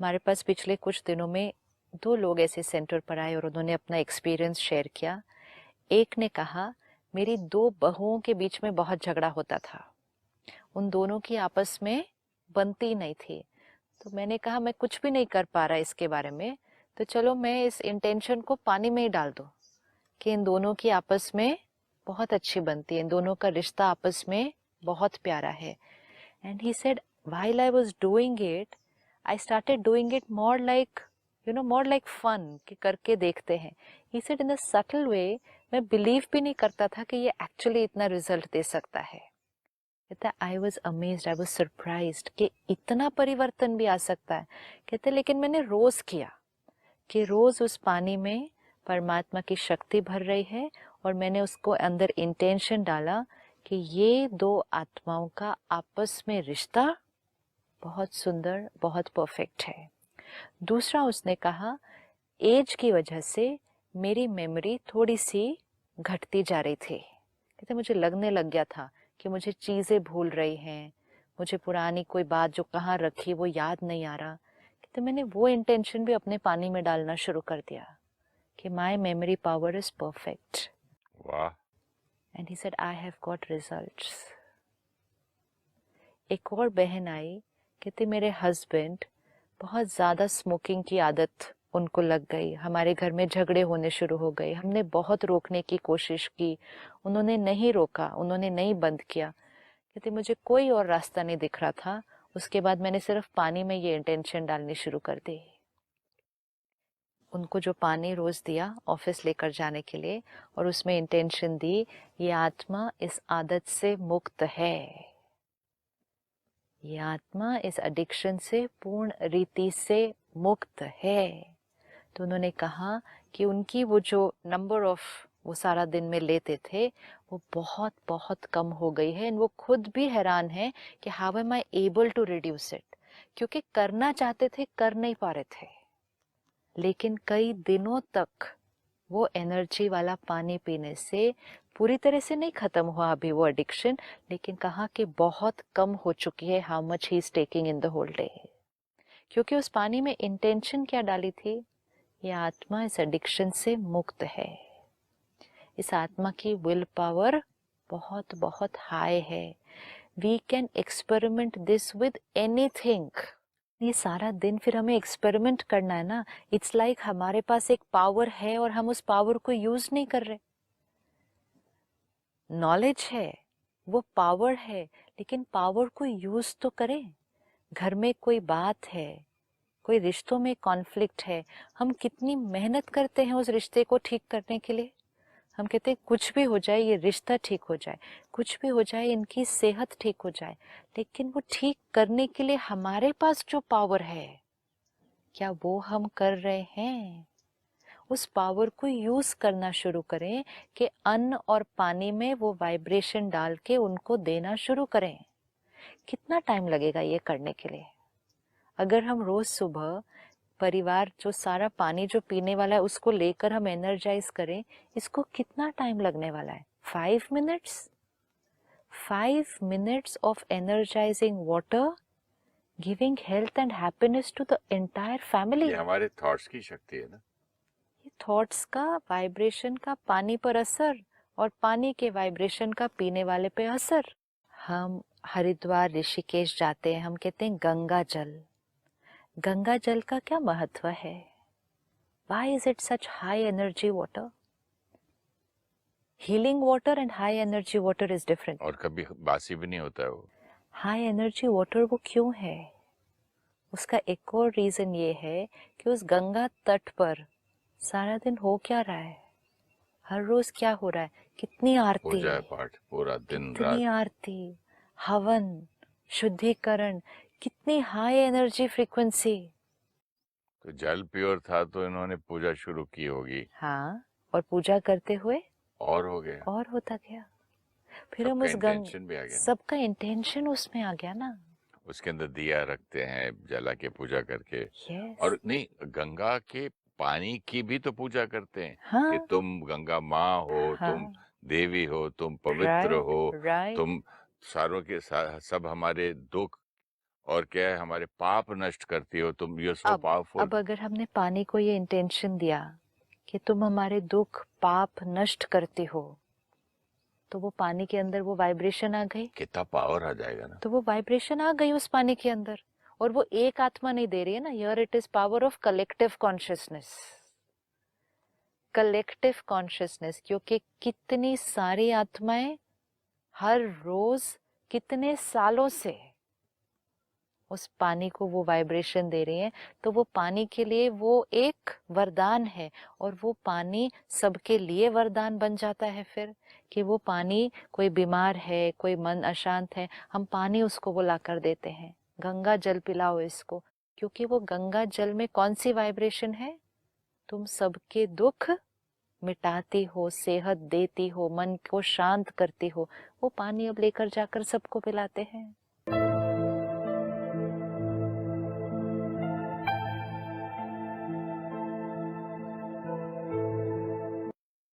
हमारे पास पिछले कुछ दिनों में 2 लोग ऐसे सेंटर पर आए और उन्होंने अपना एक्सपीरियंस शेयर किया। एक ने कहा, मेरी 2 बहुओं के बीच में बहुत झगड़ा होता था। उन दोनों की आपस में बनती नहीं थी। तो मैंने कहा मैं कुछ भी नहीं कर पा रहा इसके बारे में, तो चलो मैं इस इंटेंशन को पानी में ही डाल दूं कि इन दोनों की आपस में बहुत अच्छी बनती है, इन दोनों का रिश्ता आपस में बहुत प्यारा है। And he said, while I was doing it, I started doing it more like, more like fun, कि करके देखते हैं। He said in a subtle way, मैं बिलीव भी नहीं करता था कि ये एक्चुअली इतना रिजल्ट दे सकता है। कहता I was amazed, I was surprised कि इतना परिवर्तन भी आ सकता है। कहते लेकिन मैंने रोज किया कि रोज उस पानी में परमात्मा की शक्ति भर रही है और मैंने उसको अंदर इंटेंशन डाला कि ये 2 आत्माओं का आपस में रिश्ता बहुत सुंदर, बहुत परफेक्ट है। दूसरा उसने कहा, एज की वजह से मेरी मेमोरी थोड़ी सी घटती जा रही थी। कहते मुझे लगने लग गया था कि मुझे चीजें भूल रही हैं, मुझे पुरानी कोई बात जो कहाँ रखी वो याद नहीं आ रहा। कहते मैंने वो इंटेंशन भी अपने पानी में डालना शुरू कर दिया कि my memory power is perfect. वाह। And he said I have got results. एक और बहन आई, कहती मेरे हस्बैंड बहुत ज़्यादा स्मोकिंग की आदत उनको लग गई, हमारे घर में झगड़े होने शुरू हो गए, हमने बहुत रोकने की कोशिश की, उन्होंने नहीं रोका, उन्होंने नहीं बंद किया। कहती मुझे कोई और रास्ता नहीं दिख रहा था, उसके बाद मैंने सिर्फ पानी में ये इंटेंशन डालनी शुरू कर दी। उनको जो पानी रोज दिया ऑफिस लेकर जाने के लिए और उसमें इंटेंशन दी, ये आत्मा इस आदत से मुक्त है, ये आत्मा इस एडिक्शन से पूर्ण रीति से मुक्त है। तो उन्होंने कहा कि उनकी वो जो नंबर ऑफ वो सारा दिन में लेते थे वो बहुत बहुत कम हो गई है। वो खुद भी हैरान है कि how am I able to reduce it, क्योंकि करना चाहते थे, कर नहीं पा रहे थे, लेकिन कई दिनों तक वो एनर्जी वाला पानी पीने से पूरी तरह से नहीं खत्म हुआ अभी वो एडिक्शन, लेकिन कहा कि बहुत कम हो चुकी है how much he is taking in the whole day. क्योंकि उस पानी में इंटेंशन क्या डाली थी, ये आत्मा इस एडिक्शन से मुक्त है, इस आत्मा की विल पावर बहुत बहुत हाई है। We can experiment this with anything. ये सारा दिन फिर हमें एक्सपेरिमेंट करना है ना। इट्स लाइक हमारे पास एक पावर है और हम उस पावर को यूज नहीं कर रहे। नॉलेज है, वो पावर है, लेकिन पावर को यूज तो करें। घर में कोई बात है, कोई रिश्तों में कॉन्फ्लिक्ट है, हम कितनी मेहनत करते हैं उस रिश्ते को ठीक करने के लिए। हम कहते हैं कुछ भी हो जाए, ये रिश्ता ठीक हो जाए, कुछ भी हो जाए, इनकी सेहत ठीक हो जाए, लेकिन वो ठीक करने के लिए हमारे पास जो पावर है, क्या वो हम कर रहे हैं? उस पावर को यूज करना शुरू करें कि अन्न और पानी में वो वाइब्रेशन डाल के उनको देना शुरू करें। कितना टाइम लगेगा ये करने के लिए? अगर हम रोज सुबह परिवार जो सारा पानी जो पीने वाला है उसको लेकर हम एनर्जाइज करें, इसको कितना टाइम लगने वाला है? 5 minutes. 5 minutes of energizing water, giving health and happiness to the entire family. ये हमारे थॉट्स की शक्ति है ना। ये थॉट्स का, वाइब्रेशन का पानी पर असर और पानी के वाइब्रेशन का पीने वाले पे असर। हम हरिद्वार ऋषिकेश जाते हैं, हम कहते हैं गंगा जल। गंगा जल का क्या महत्व है? Why is it such high energy water? Healing water and high energy water is different. और कभी बासी भी नहीं होता है वो। हाई एनर्जी वाटर वो क्यों है? उसका एक और रीजन ये है कि उस गंगा तट पर सारा दिन हो क्या रहा है, हर रोज क्या हो रहा है, कितनी आरती, पूजा पाठ पूरा दिन कितनी रात, आरती, हवन, शुद्धिकरण, कितनी हाई एनर्जी फ्रीक्वेंसी। तो जल प्योर था तो इन्होंने पूजा शुरू की होगी। हाँ, और पूजा करते हुए और हो गया, और होता गया। फिर हम सबका उस इंटेंशन भी आ गया ना। सबका इंटेंशन उसमें आ गया ना। उसके अंदर दिया रखते हैं जला के पूजा करके। यस। और नहीं, गंगा के पानी की भी तो पूजा करते हैं हाँ कि तुम गंगा माँ हो, तुम हाँ, देवी हो, तुम पवित्र राइट हो, राइट। तुम सारों के सब हमारे दुख और क्या है, हमारे पाप नष्ट करती हो तुम, यू आर सो अब पावरफुल। अगर हमने पानी को ये इंटेंशन दिया कि तुम हमारे दुख पाप नष्ट करते हो, तो वो पानी के अंदर वो वाइब्रेशन आ गई, कितना पावर आ जाएगा ना। तो वो वाइब्रेशन आ गई उस पानी के अंदर। और वो एक आत्मा नहीं दे रही है ना, here it is power of collective consciousness. Collective consciousness, क्योंकि कितनी सारी आत्माएं हर रोज कितने सालों से उस पानी को वो वाइब्रेशन दे रही हैं, तो वो पानी के लिए वो एक वरदान है। और वो पानी सबके लिए वरदान बन जाता है फिर, कि वो पानी, कोई बीमार है, कोई मन अशांत है, हम पानी उसको बुला कर देते हैं, गंगा जल पिलाओ इसको। क्योंकि वो गंगा जल में कौन सी वाइब्रेशन है? तुम सबके दुख मिटाती हो, सेहत देती हो, मन को शांत करती हो। वो पानी अब लेकर जाकर सबको पिलाते हैं।